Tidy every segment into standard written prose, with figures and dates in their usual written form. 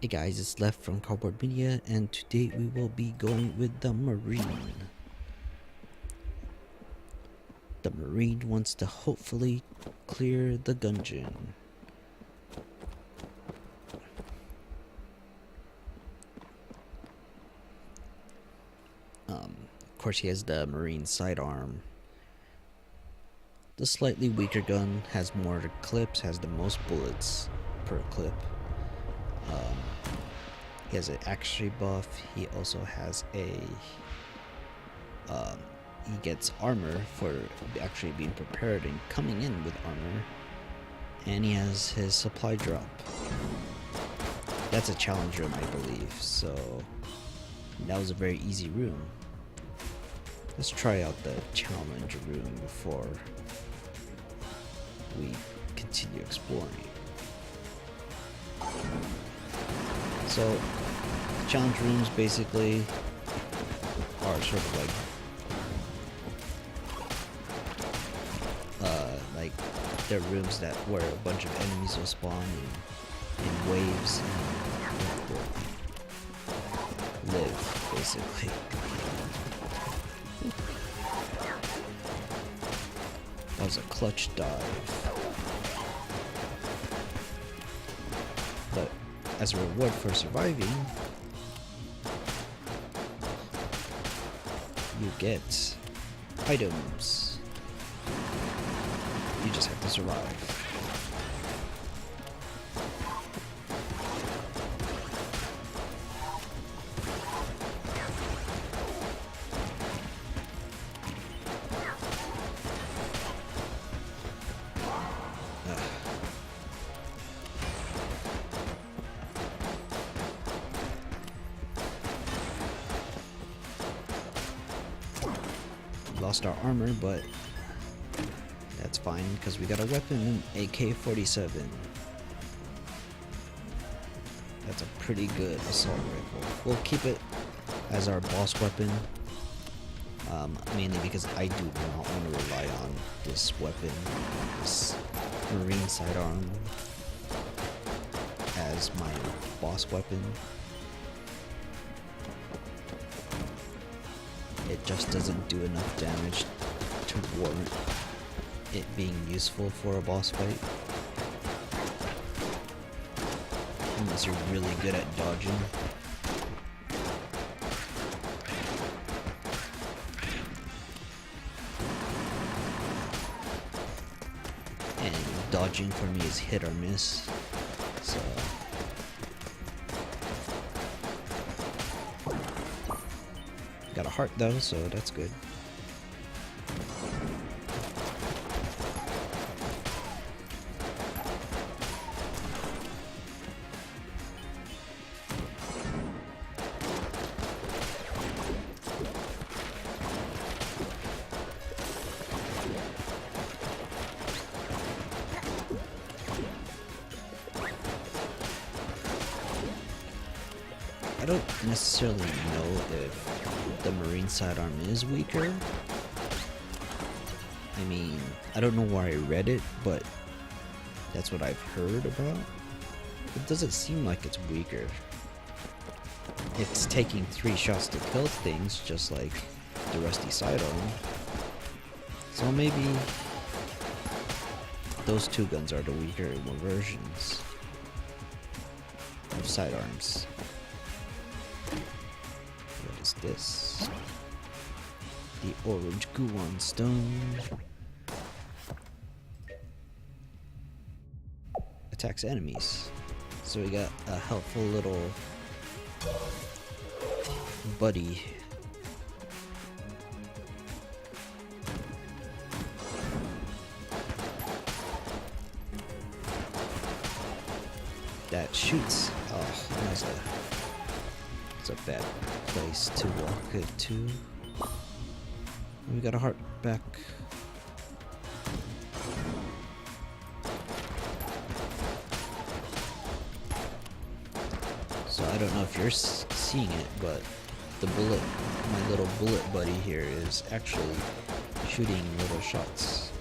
Hey guys, it's Left from Cardboard Media, and today we will be going with the Marine. The Marine wants to hopefully clear the Gungeon. Of course, he has the Marine sidearm. The slightly weaker gun has more clips, has the most bullets per clip. He has an accuracy buff. He also has a he gets armor for actually being prepared and coming in with armor, and he has his supply drop. That's a challenge room, I believe, so that was a very easy room. Let's try out the challenge room before we continue exploring. So challenge rooms basically are sort of like they're rooms where a bunch of enemies will spawn in waves and you have to live basically. That was a clutch dive. But as a reward for surviving, you get items. You just have to survive. Lost our armor, but that's fine because we got a weapon, an AK-47. That's a pretty good assault rifle. We'll keep it as our boss weapon, mainly because I do not want to rely on this weapon, this Marine sidearm, as my boss weapon. It just doesn't do enough damage to warrant it being useful for a boss fight. Unless you're really good at dodging. And dodging for me is hit or miss. So got a heart though, so that's good. I don't necessarily know if the Marine sidearm is weaker. I mean, I don't know where I read it, but that's what I've heard about. It doesn't seem like it's weaker. It's taking 3 shots to kill things, just like the rusty sidearm. So maybe those 2 guns are the weaker versions of sidearms. What is this? The orange Gungeon stone. Attacks enemies. So we got a helpful little buddy. That shoots. Oh, it's a bad place to walk it to. We got a heart back. So I don't know if you're seeing it, but my little bullet buddy here is actually shooting little shots.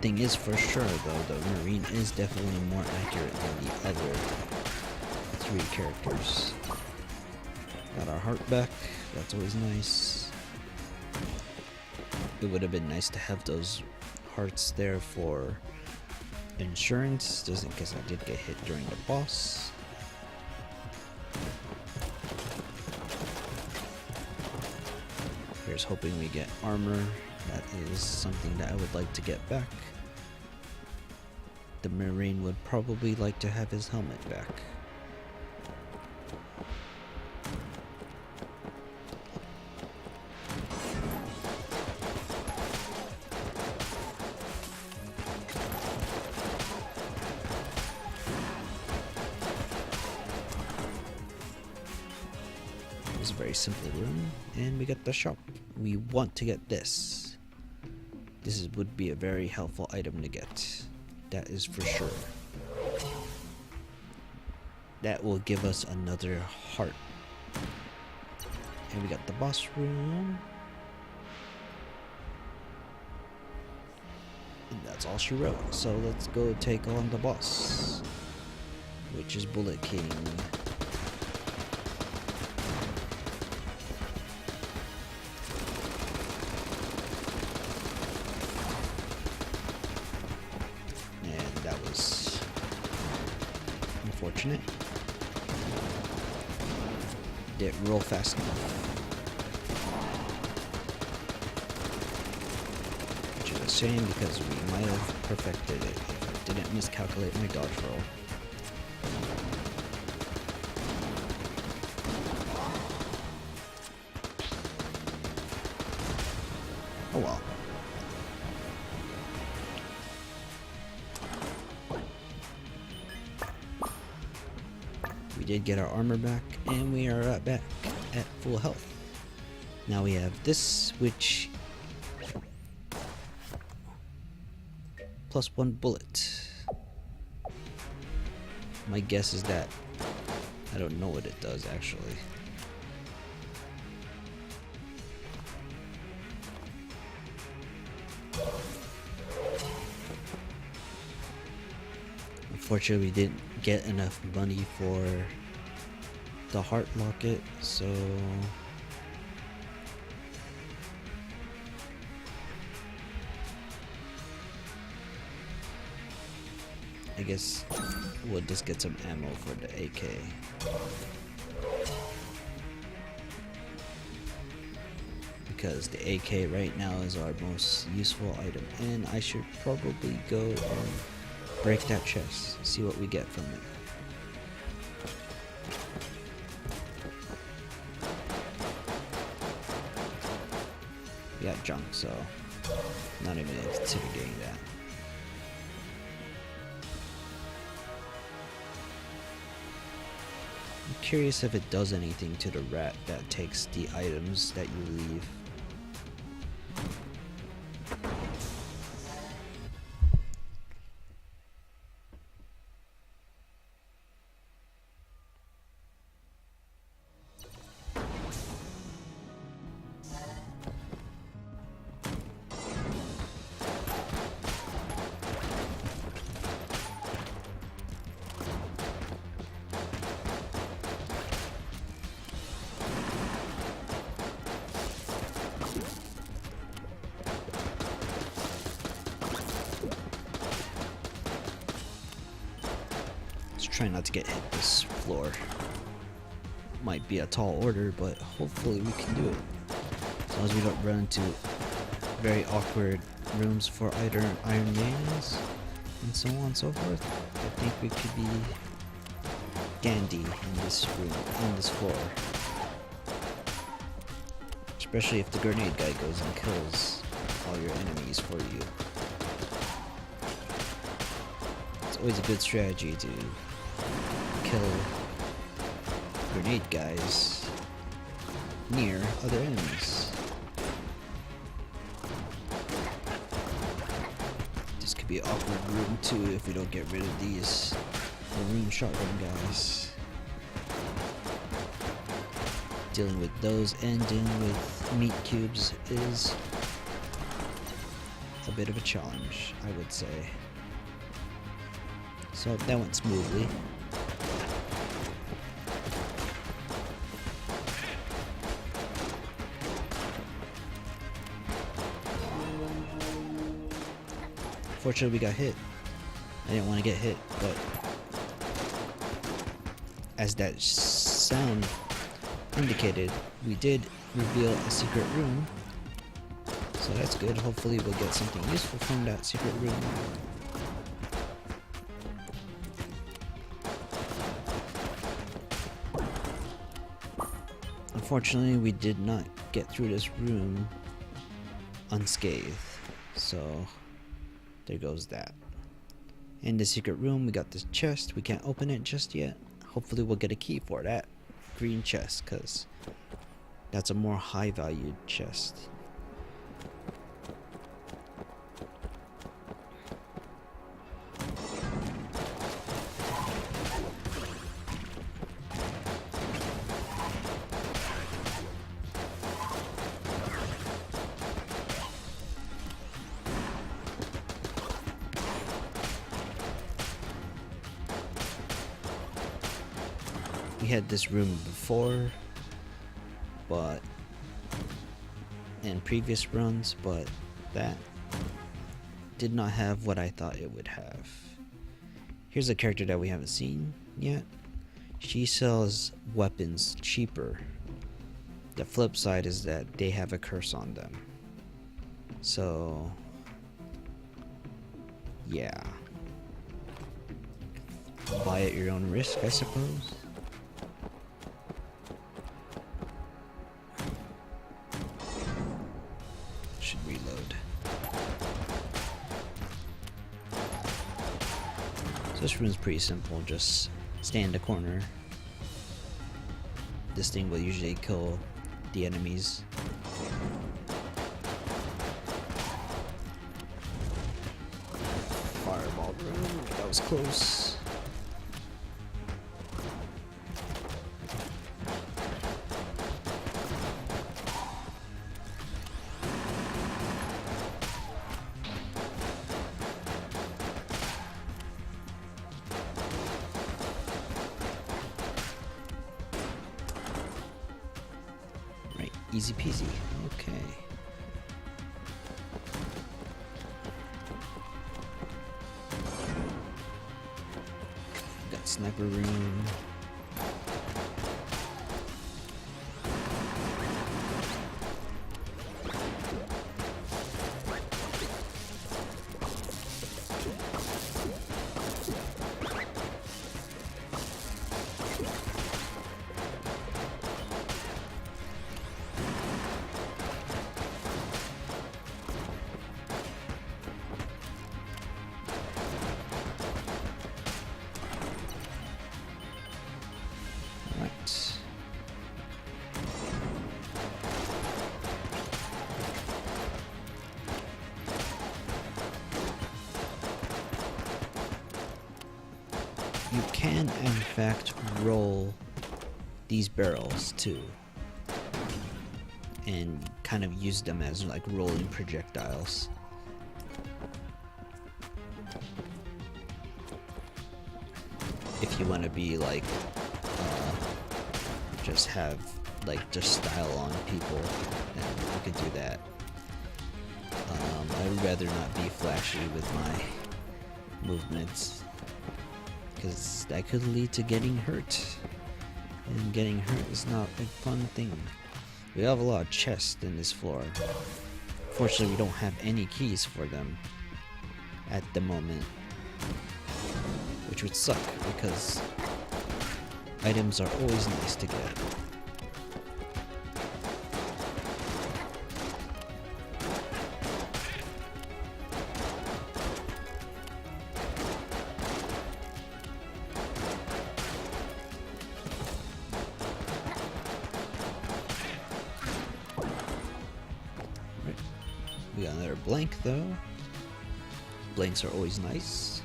thing is for sure though, the Marine is definitely more accurate than the other 3 characters. Got our heart back, that's always nice. It would have been nice to have those hearts there for insurance, just in case I did get hit during the boss. Here's hoping we get armor. That is something that I would like to get back. The Marine would probably like to have his helmet back. It's a very simple room, and we got the shop. We want to get this. This would be a very helpful item to get. That is for sure. That will give us another heart. And we got the boss room. And that's all she wrote. So let's go take on the boss, which is Bullet King. Unfortunate. Didn't roll fast enough. Which is a shame because we might have perfected it if I didn't miscalculate my dodge roll. Oh well. We did get our armor back, and we are back at full health. Now we have this, which plus 1 bullet. My guess is that I don't know what it does actually. Unfortunately, we didn't get enough money for the heart locket, so I guess we'll just get some ammo for the AK. Because the AK right now is our most useful item, and I should probably go and break that chest, see what we get from it. We got junk, so not even gonna consider getting that. I'm curious if it does anything to the rat that takes the items that you leave. Try not to get hit this floor. Might be a tall order, but hopefully we can do it. As long as we don't run into very awkward rooms for iron maidens and so on and so forth, I think we could be dandy in this room, on this floor. Especially if the grenade guy goes and kills all your enemies for you. It's always a good strategy to kill grenade guys near other enemies. This could be an awkward room too if we don't get rid of these maroon shotgun guys. Dealing with those and dealing with meat cubes is a bit of a challenge, I would say. So that went smoothly. Fortunately, we got hit. I didn't want to get hit, but as that sound indicated, we did reveal a secret room. So that's good. Hopefully we'll get something useful from that secret room. Unfortunately, we did not get through this room unscathed. So there goes that. In the secret room, we got this chest. We can't open it just yet. Hopefully we'll get a key for that green chest, because that's a more high valued chest. We had this room before, but in previous runs, but that did not have what I thought it would have. Here's a character that we haven't seen yet. She sells weapons cheaper. The flip side is that they have a curse on them. So yeah, buy at your own risk, I suppose. Should reload. So this room is pretty simple. Just stay in the corner. This thing will usually kill the enemies. Fireball room. That was close. Easy peasy. Okay. Got sniper room. You can, in fact, roll these barrels too, and kind of use them as like rolling projectiles. If you want to be like, just have like just style on people, then you can do that. I'd rather not be flashy with my movements, because that could lead to getting hurt, and getting hurt is not a fun thing. We have a lot of chests in this floor. Fortunately, we don't have any keys for them at the moment, which would suck because items are always nice to get. We got another blank though. Blanks are always nice.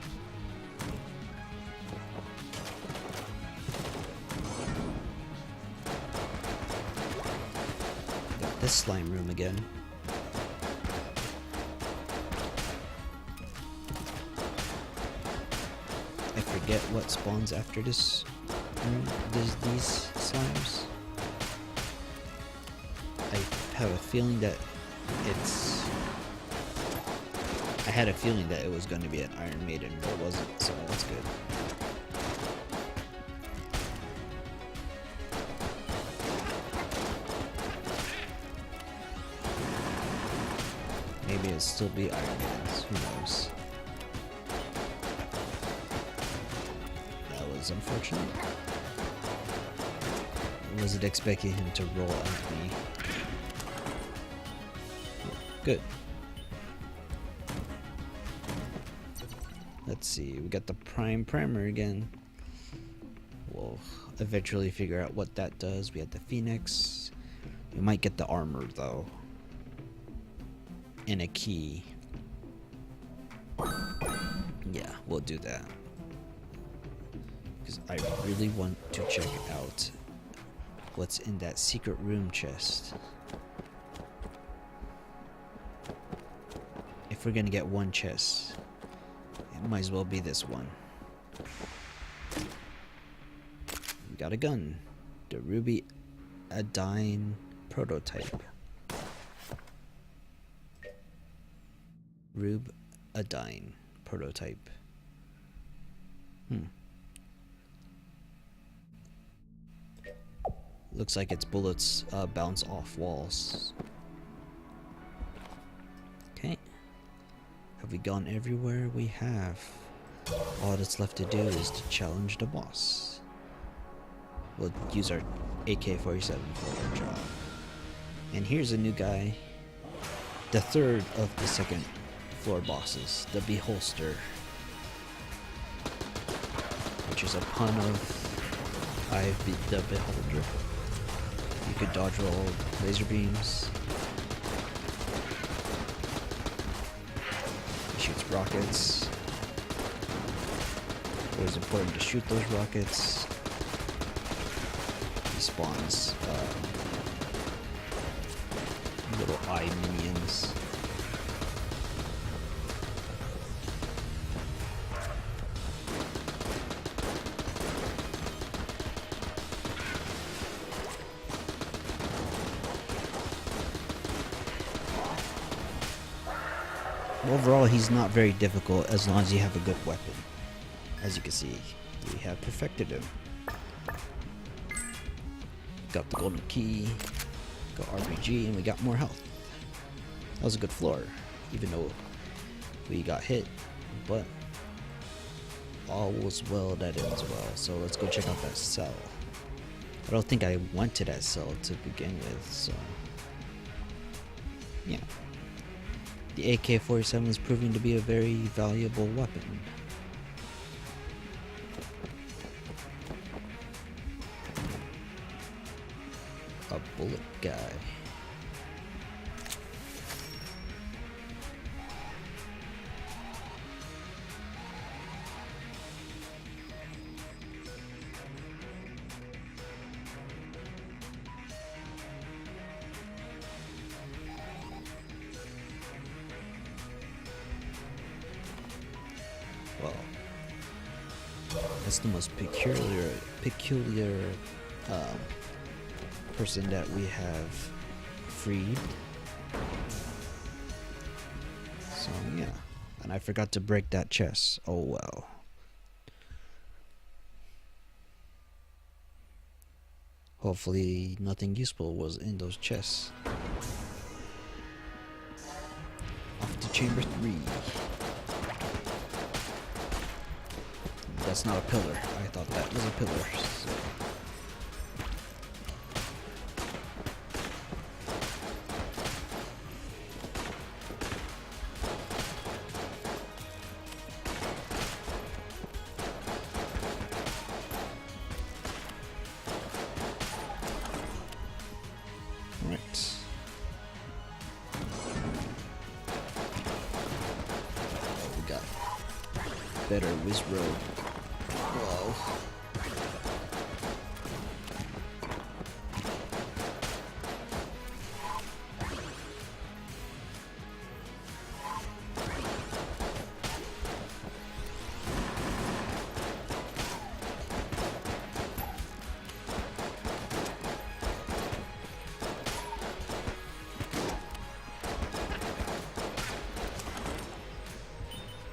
Got this slime room again. forget what spawns after this. These slimes. I have a feeling that it's. I had a feeling that it was going to be an Iron Maiden, but it wasn't, so that's good. Maybe it'll still be Iron Maidens, who knows. That was unfortunate. I wasn't expecting him to roll at me. Good. Let's see, we got the primer again. We'll eventually figure out what that does. We had the Phoenix. We might get the armor though. And a key. Yeah, we'll do that. Because I really want to check out what's in that secret room chest. If we're gonna get one chest, it might as well be this one. We got a gun. The Ruby Adine prototype. Rube Adine prototype. Looks like its bullets bounce off walls. Okay. Have we gone everywhere? We have. All that's left to do is to challenge the boss. We'll use our AK-47 for our job. And here's a new guy. The third of the second floor bosses, the Beholster, which is a pun of I've beat the Beholder. You could dodge roll laser beams. He shoots rockets. It is important to shoot those rockets. He spawns little eye minions. Overall, he's not very difficult as long as you have a good weapon. As you can see, we have perfected him. Got the golden key, got RPG, and we got more health. That was a good floor, even though we got hit, but all was well that ends well. So let's go check out that cell. I don't think I went to that cell to begin with, so yeah. The AK-47 is proving to be a very valuable weapon. A bullet guy. Well, that's the most peculiar person that we have freed. So yeah, and I forgot to break that chest. Oh well. Hopefully nothing useful was in those chests. Off to chamber 3. That's not a pillar. I thought that was a pillar. So. Right. Oh, we got better whiz road. Whoa.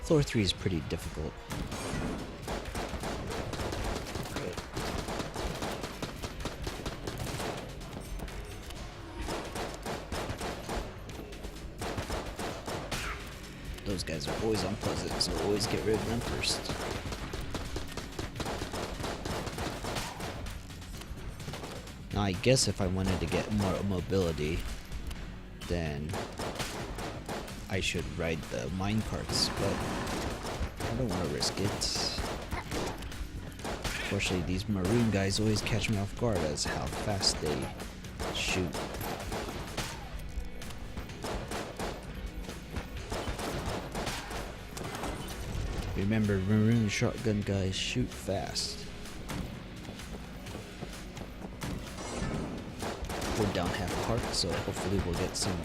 Floor 3 is pretty difficult. Those guys are always unpleasant, so always get rid of them first. Now I guess if I wanted to get more mobility, then I should ride the mine carts, but I don't want to risk it. Unfortunately, these maroon guys always catch me off guard as how fast they shoot. Remember, maroon shotgun guys shoot fast. We're down half a heart, so hopefully we'll get some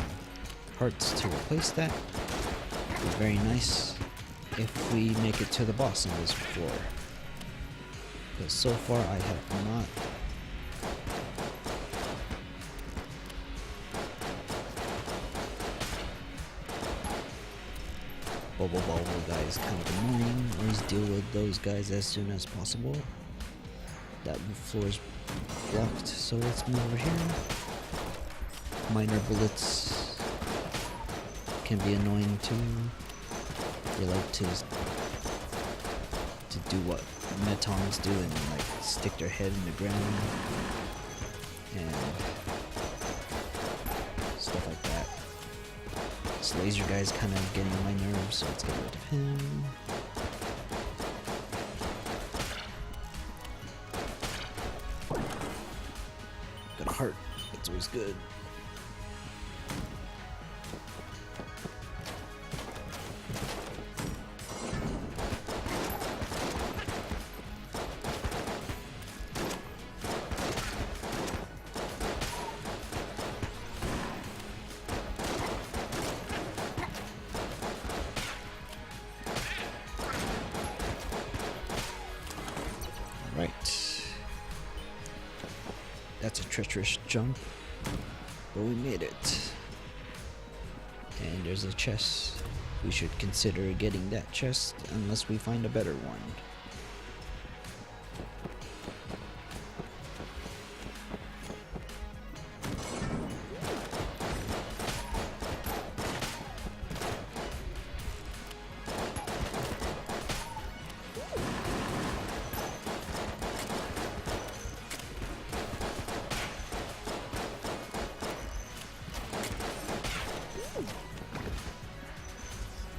hearts to replace that. It'll be very nice if we make it to the boss on this floor. Because so far I have not. Bubble guys kind of annoying. Always deal with those guys as soon as possible. That floor is blocked, so let's move over here. Minor bullets can be annoying too. They like to do what metons do and like stick their head in the ground and stuff like that. This laser guy's kind of getting on my nerves, so let's get rid of him. Got a heart. That's always good. Right. That's a treacherous jump, but we made it. And there's a chest. We should consider getting that chest unless we find a better one.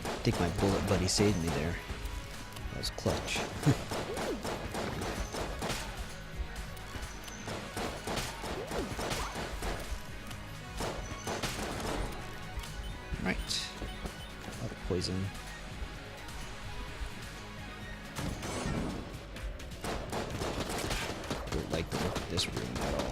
I think my bullet buddy saved me there. That was clutch. Right. A lot of poison. Don't like the look of this room at all.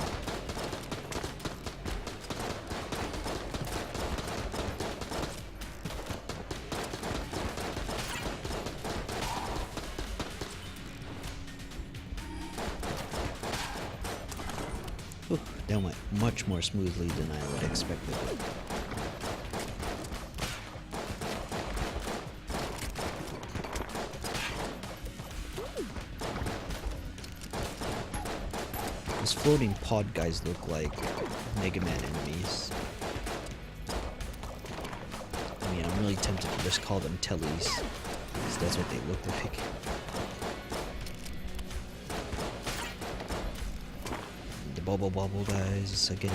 That went much more smoothly than I would expect it. These floating pod guys look like Mega Man enemies. I mean, I'm really tempted to just call them tellies, because that's what they look like. Bubble guys again.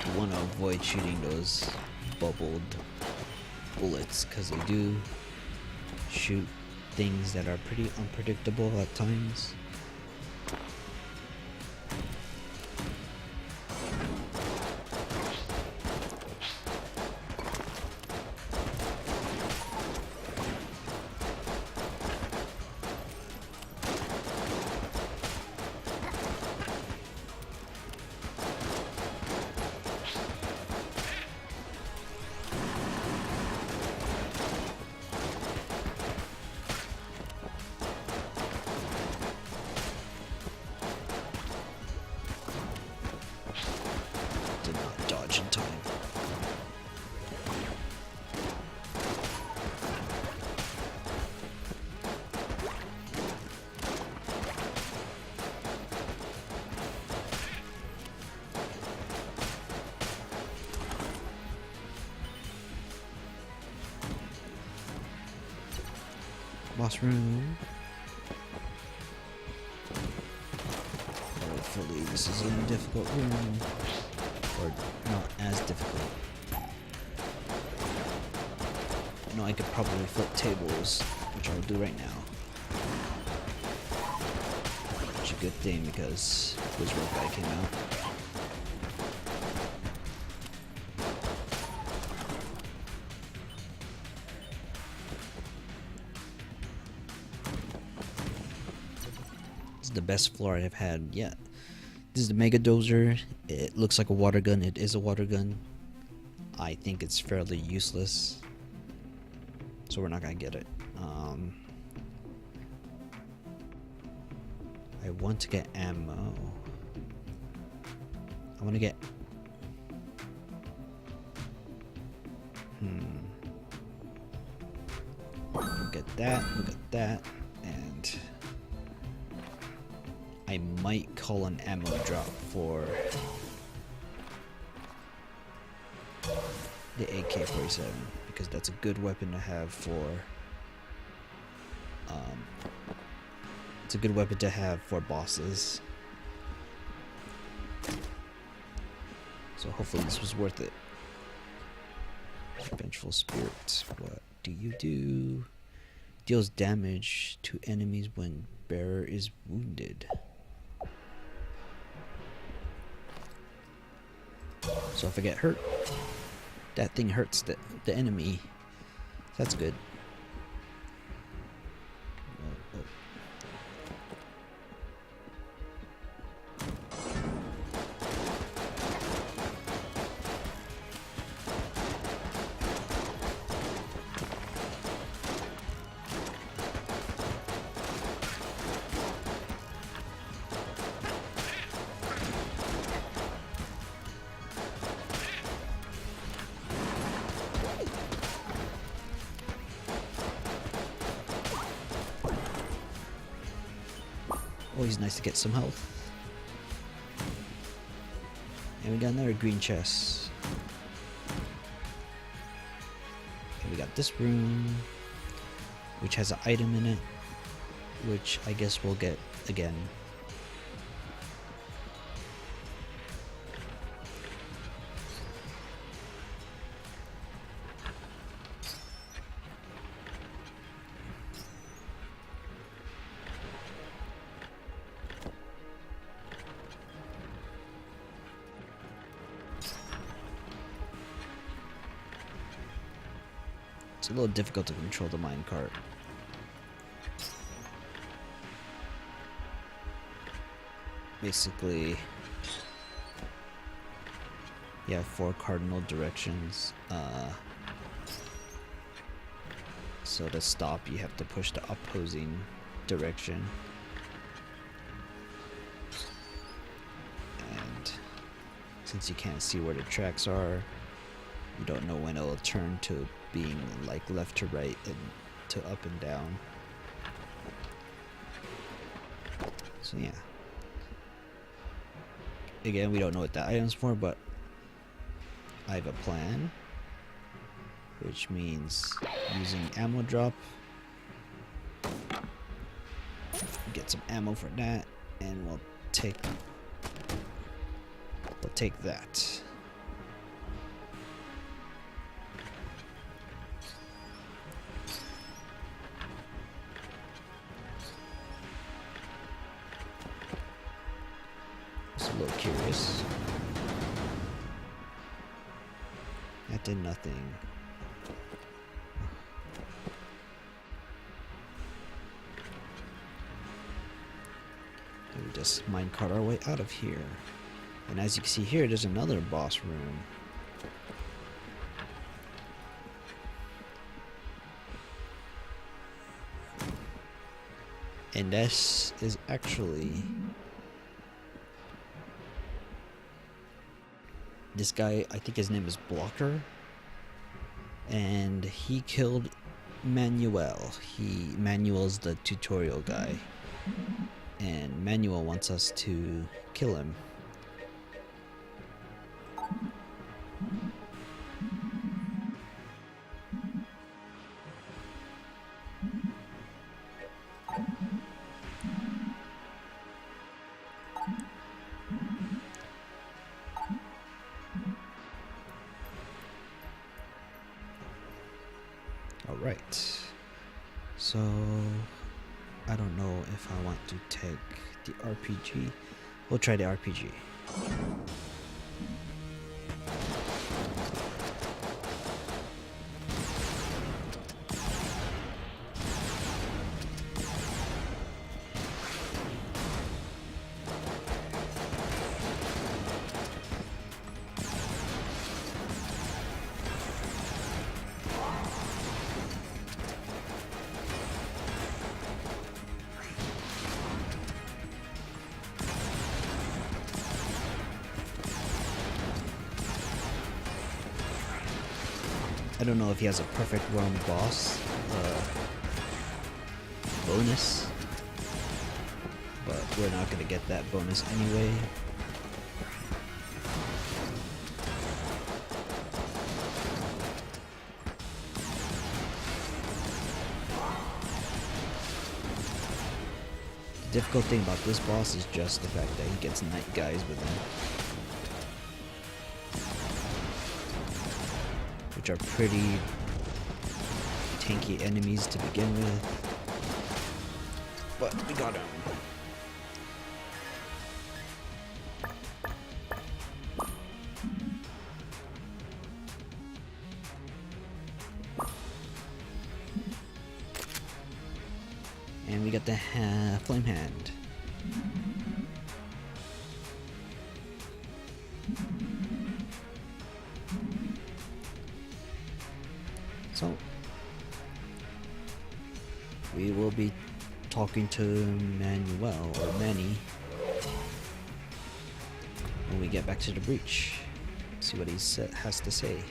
You want to avoid shooting those bubbled bullets because they do shoot things that are pretty unpredictable at times. Boss room. Hopefully this is a difficult room. Or not as difficult. I know I could probably flip tables, which I'll do right now. Which is a good thing because this Rogue-lite came out. This is the best floor I've had yet. This is the Mega Dozer. It looks like a water gun. It is a water gun. I think it's fairly useless, so we're not gonna get it. I want to get ammo. I want to get... We'll get that, we'll get that, and... I might call an ammo drop for the AK-47 because that's a good weapon to have for it's a good weapon to have for bosses. So hopefully this was worth it. Vengeful Spirit, what do you do? Deals damage to enemies when bearer is wounded. So if I get hurt, that thing hurts the enemy. That's good. Always nice to get some health. And we got another green chest. And we got this room, which has an item in it, which I guess we'll get again. It's a little difficult to control the minecart. Basically, you have 4 cardinal directions. So to stop, you have to push the opposing direction. And since you can't see where the tracks are, you don't know when it'll turn to being like left to right and to up and down. So yeah. Again, we don't know what that item's for, but I have a plan, which means using ammo drop. Get some ammo for that, and we'll take that. Just a little curious. That did nothing. We just minecart our way out of here. And as you can see here, there's another boss room. And this is actually this guy, I think his name is Blocker. And he killed Manuel. Manuel's the tutorial guy. And Manuel wants us to kill him. Alright. So I don't know if I want to take the RPG. We'll try the RPG. I don't know if he has a perfect run boss bonus, but we're not gonna get that bonus anyway. The difficult thing about this boss is just the fact that he gets night guys with him, which are pretty tanky enemies to begin with. But we got him. And we got the flame hand. So we will be talking to Manuel or Manny when we get back to the breach. See what he has to say.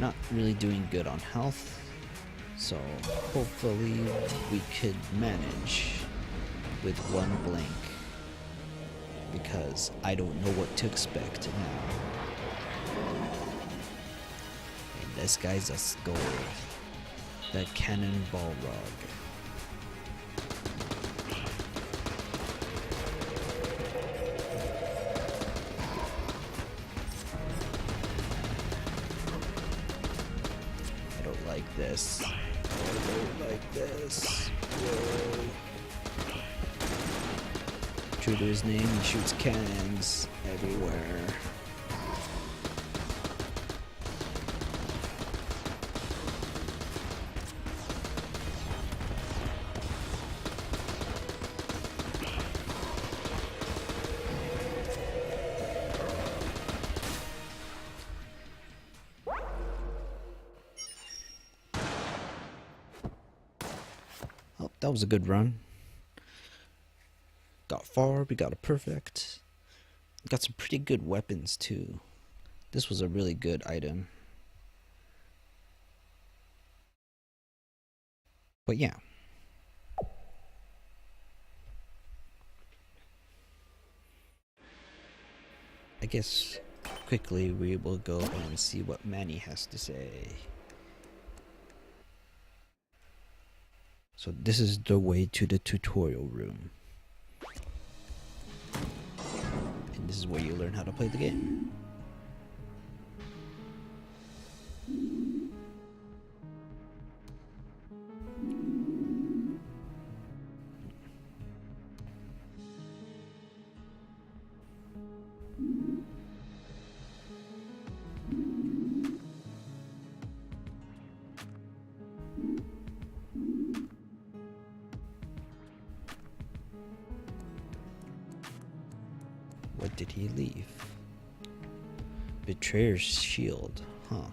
Not really doing good on health, so hopefully we could manage with one blink, because I don't know what to expect now. And this guy's a skull. The cannonball rug. I don't like this. I don't like this. Whoa. True to his name, he shoots cannons everywhere. Oh, that was a good run. Got far, we got a perfect. Got some pretty good weapons too. This was a really good item. But yeah. I guess quickly we will go and see what Manny has to say. So this is the way to the tutorial room. And this is where you learn how to play the game. What did he leave? Betrayer's shield, huh?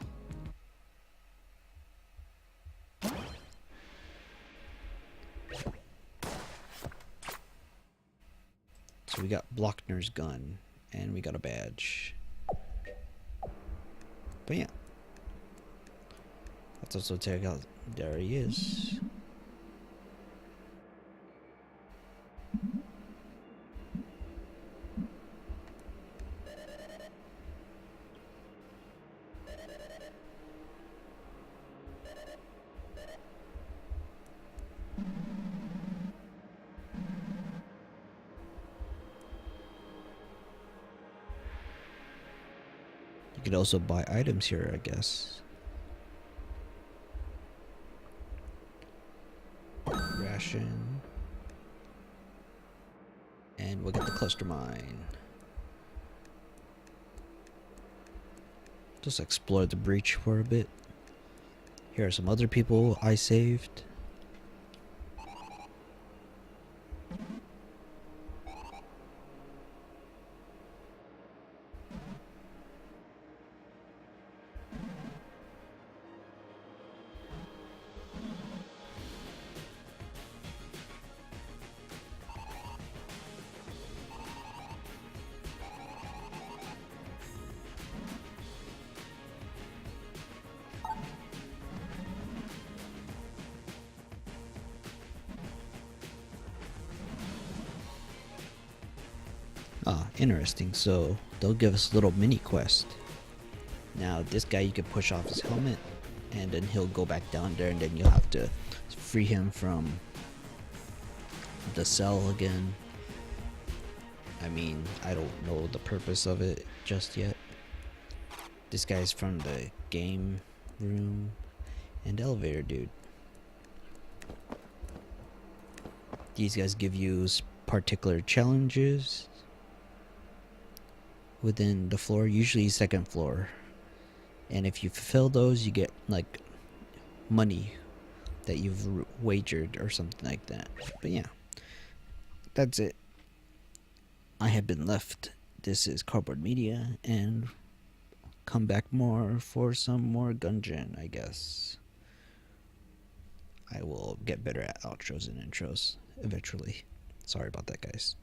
So we got Blockner's gun, and we got a badge. But yeah. Let's also check out, there he is. You could also buy items here, I guess. Ration. And we'll get the cluster mine. Just explore the breach for a bit. Here are some other people I saved. Ah, interesting. So they'll give us a little mini quest. Now this guy, you can push off his helmet and then he'll go back down there, and then you'll have to free him from the cell again. I mean, I don't know the purpose of it just yet. This guy's from the game room and elevator dude. These guys give you particular challenges within the floor, usually second floor, and if you fulfill those, you get like money that you've wagered or something like that. But yeah, that's it. I have been left. This is Cardboard Media, and come back more for some more Gungeon, I guess. I will get better at outros and intros eventually. Sorry about that, guys.